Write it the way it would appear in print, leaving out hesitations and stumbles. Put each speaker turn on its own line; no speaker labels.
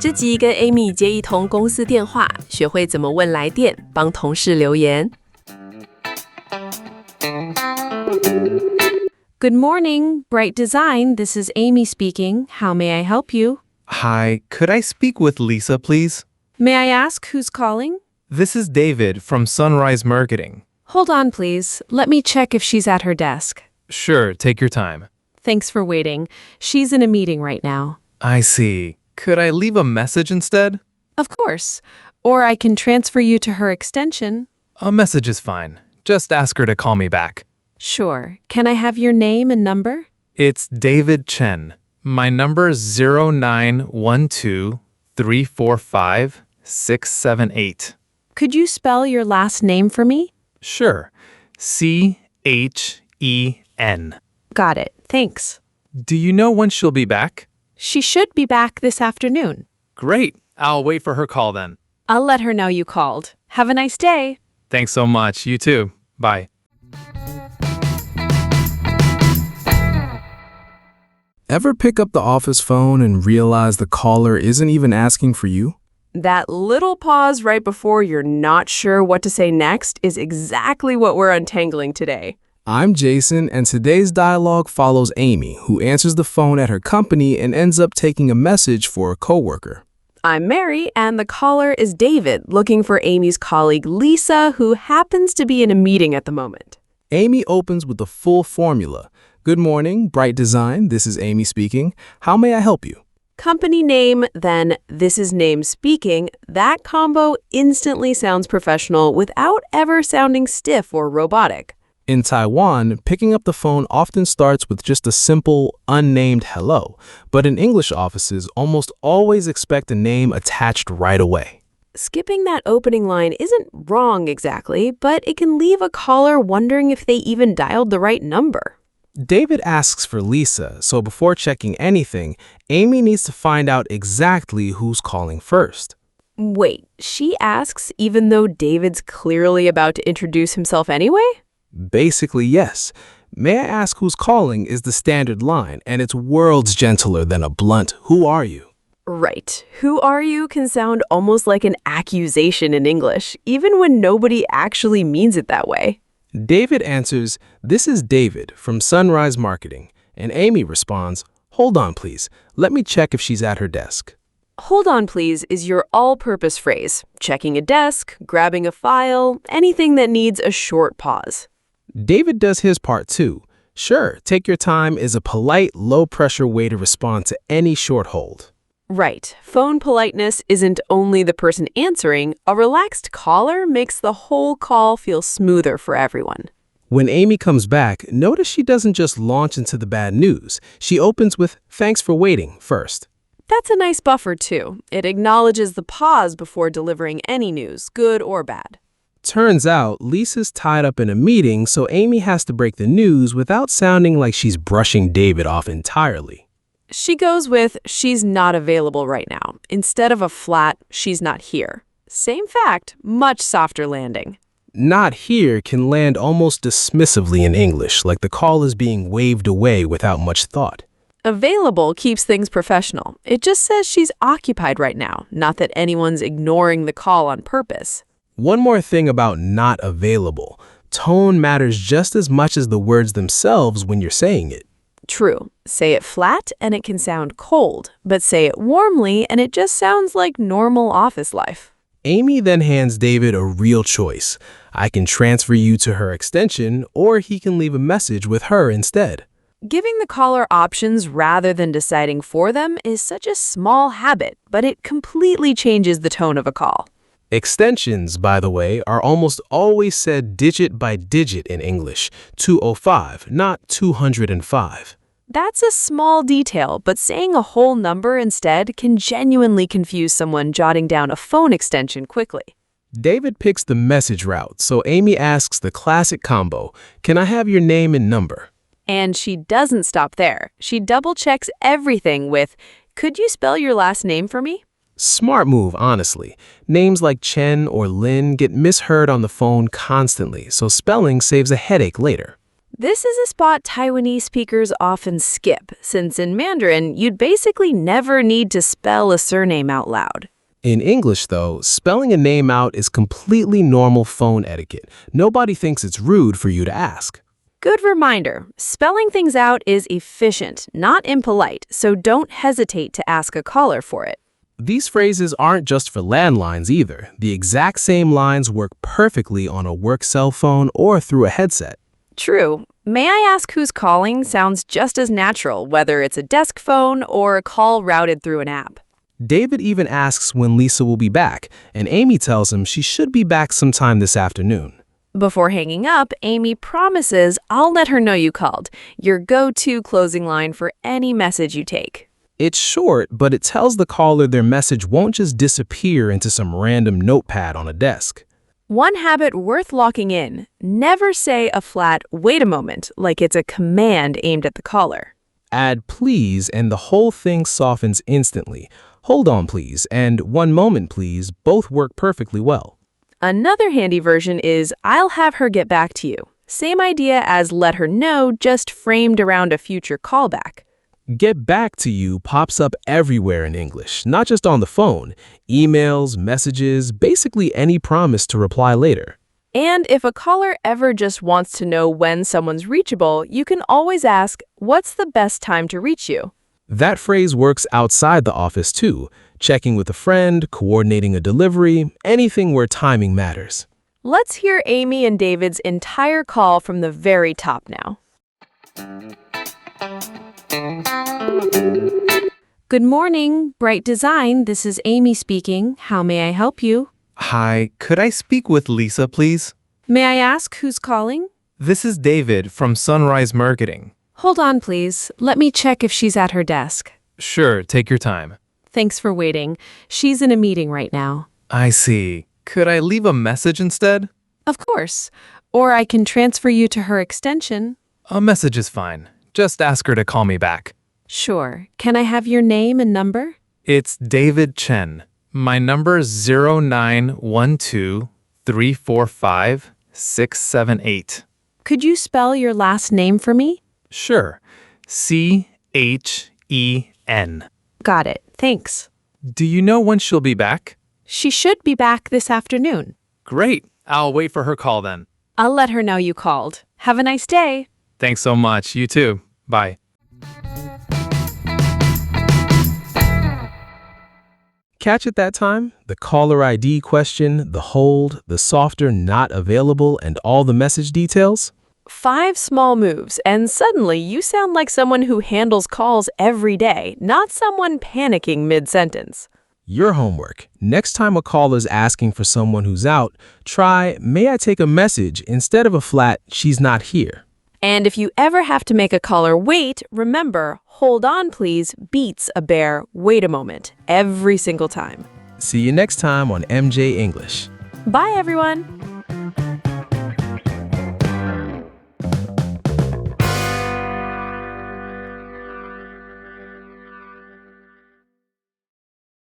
这集跟 Amy 接一通公司电话，学会怎么问来电，帮同事留言。Good morning, Bright Design. This is Amy speaking. How may I help you?
Hi, could I speak with Lisa, please?
May I ask who's calling?
This is David from Sunrise Marketing.
Hold on, please. Let me check if she's at her desk.
Sure, take your time.
Thanks for waiting. She's in a meeting right now.
I see. Could I leave a message instead?
Of course. Or I can transfer you to her extension.
A message is fine. Just ask her to call me back.
Sure. Can I have your name and number?
It's David Chen. My number is 0912-345-678.
Could you spell your last name for me?
Sure. Chen.
Got it. Thanks.
Do you know when she'll be back?
She should be back this afternoon.
Great. I'll wait for her call then.
I'll let her know you called. Have a nice day.
Thanks so much. You too. Bye.
Ever pick up the office phone and realize the caller isn't even asking for you?
That little pause right before you're not sure what to say next is exactly what we're untangling today.
I'm Jason, and today's dialogue follows Amy, who answers the phone at her company and ends up taking a message for a coworker.
I'm Mary, and the caller is David, looking for Amy's colleague Lisa, who happens to be in a meeting at the moment.
Amy opens with the full formula. Good morning, Bright Design. This is Amy speaking. How may I help you?
Company name, then this is name speaking. That combo instantly sounds professional without ever sounding stiff or robotic.
In Taiwan, picking up the phone often starts with just a simple, unnamed hello, but in English offices almost always expect a name attached right away.
Skipping that opening line isn't wrong exactly, but it can leave a caller wondering if they even dialed the right number.
David asks for Lisa, so before checking anything, Amy needs to find out exactly who's calling first.
Wait, she asks even though David's clearly about to introduce himself anyway?
Basically, yes. May I ask who's calling is the standard line, and it's worlds gentler than a blunt, who are you?
Right. Who are you can sound almost like an accusation in English, even when nobody actually means it that way.
David answers, this is David from Sunrise Marketing, and Amy responds, hold on please, let me check if she's at her desk.
Hold on, please, is your all-purpose phrase. Checking a desk, grabbing a file, anything that needs a short pause.
David does his part too. Sure, take your time is a polite, low-pressure way to respond to any short hold.
Right. Phone politeness isn't only the person answering. A relaxed caller makes the whole call feel smoother for everyone.
When Amy comes back, notice she doesn't just launch into the bad news. She opens with, thanks for waiting, first.
That's a nice buffer, too. It acknowledges the pause before delivering any news, good or bad.
Turns out, Lisa's tied up in a meeting, so Amy has to break the news without sounding like she's brushing David off entirely.
She goes with, she's not available right now, instead of a flat, she's not here. Same fact, much softer landing.
Not here can land almost dismissively in English, like the call is being waved away without much thought.
Available keeps things professional. It just says she's occupied right now, not that anyone's ignoring the call on purpose.
One more thing about not available. Tone matters just as much as the words themselves when you're saying it.
True. Say it flat and it can sound cold, but say it warmly and it just sounds like normal office life.
Amy then hands David a real choice. I can transfer you to her extension, or he can leave a message with her instead.
Giving the caller options rather than deciding for them is such a small habit, but it completely changes the tone of a call.
Extensions, by the way, are almost always said digit by digit in English, 205, not 205.
That's a small detail, but saying a whole number instead can genuinely confuse someone jotting down a phone extension quickly.
David picks the message route, so Amy asks the classic combo, can I have your name and number?
And she doesn't stop there. She double-checks everything with, could you spell your last name for me?
Smart move, honestly. Names like Chen or Lin get misheard on the phone constantly, so spelling saves a headache later.
This is a spot Taiwanese speakers often skip, since in Mandarin, you'd basically never need to spell a surname out loud.
In English, though, spelling a name out is completely normal phone etiquette. Nobody thinks it's rude for you to ask.
Good reminder, spelling things out is efficient, not impolite, so don't hesitate to ask a caller for it.
These phrases aren't just for landlines either. The exact same lines work perfectly on a work cell phone or through a headset.
True. May I ask who's calling sounds just as natural, whether it's a desk phone or a call routed through an app.
David even asks when Lisa will be back, and Amy tells him she should be back sometime this afternoon.
Before hanging up, Amy promises, "I'll let her know you called," your go-to closing line for any message you take.
It's short, but it tells the caller their message won't just disappear into some random notepad on a desk.
One habit worth locking in, never say a flat, "Wait a moment," like it's a command aimed at the caller.
Add please and the whole thing softens instantly. Hold on please and one moment please both work perfectly well.
Another handy version is, "I'll have her get back to you." Same idea as "let her know," just framed around a future callback.
Get back to you pops up everywhere in English, not just on the phone. Emails, messages, basically any promise to reply later.
And if a caller ever just wants to know when someone's reachable, you can always ask, "What's the best time to reach you?"
That phrase works outside the office too, checking with a friend, coordinating a delivery, anything where timing matters.
Let's hear Amy and David's entire call from the very top now. Good morning, Bright Design. This is Amy speaking. How may I help you?
Hi, could I speak with Lisa, please?
May I ask who's calling?
This is David from Sunrise Marketing.
Hold on, please. Let me check if she's at her desk.
Sure, take your time.
Thanks for waiting. She's in a meeting right now.
I see. Could I leave a message instead?
Of course. Or I can transfer you to her extension.
A message is fine. Just ask her to call me back.
Sure. Can I have your name and number?
It's David Chen. My number is 0912-345-678.
Could you spell your last name for me?
Sure. C-H-E-N.
Got it. Thanks.
Do you know when she'll be back?
She should be back this afternoon.
Great. I'll wait for her call then.
I'll let her know you called. Have a nice day.
Thanks so much. You too. Bye.
Catch it that time? The caller ID question, the hold, the softer not available, and all the message details?
5 small moves, and suddenly you sound like someone who handles calls every day, not someone panicking mid-sentence.
Your homework. Next time a caller's asking for someone who's out, try, "May I take a message?" instead of a flat, "She's not here."
And if you ever have to make a caller wait, remember, "Hold on, please" beats a bare "wait a moment" every single time.
See you next time on MJ English.
Bye, everyone.